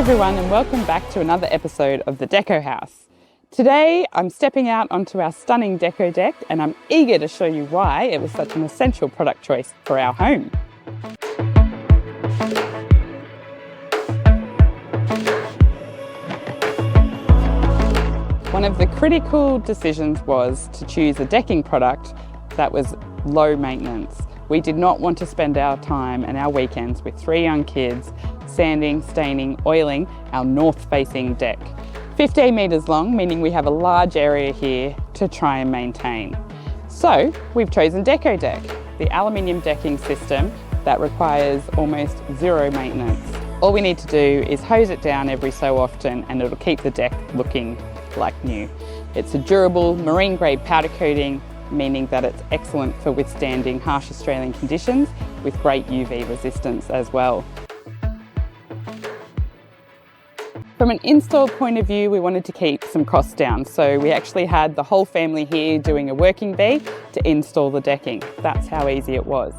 everyone, and welcome back to another episode of the DECO House. Today I'm stepping out onto our stunning DecoDeck and I'm eager to show you why it was such an essential product choice for our home. One of the critical decisions was to choose a decking product that was low maintenance. We did not want to spend our time and our weekends with 3 young kids sanding, staining, oiling our north-facing deck. 15 metres long, meaning we have a large area here to try and maintain. So we've chosen DecoDeck, the aluminium decking system that requires almost zero maintenance. All we need to do is hose it down every so often and it'll keep the deck looking like new. It's a durable marine grade powder coating, meaning that it's excellent for withstanding harsh Australian conditions with great UV resistance as well. From an install point of view, we wanted to keep some costs down, so we actually had the whole family here doing a working bee to install the decking. That's how easy it was.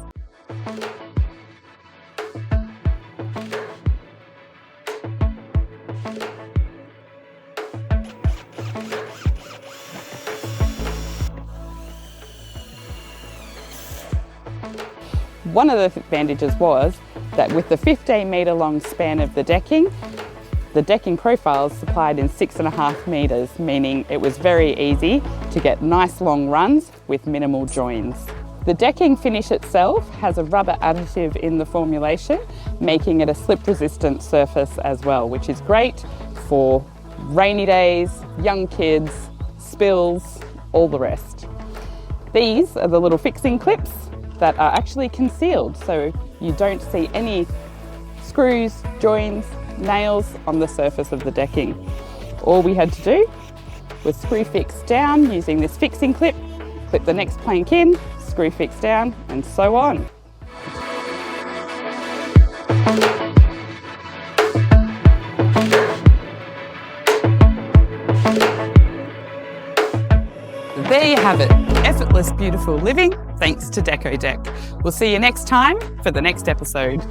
One of the advantages was that with the 15 metre long span of the decking profiles supplied in 6.5 metres, meaning it was very easy to get nice long runs with minimal joins. The decking finish itself has a rubber additive in the formulation, making it a slip resistant surface as well, which is great for rainy days, young kids, spills, all the rest. These are the little fixing clips that are actually concealed, so you don't see any screws, joins, nails on the surface of the decking. All we had to do was screw fix down using this fixing clip, clip the next plank in, screw fix down, and so on. There you have it, effortless, beautiful living thanks to DecoDeck. We'll see you next time for the next episode.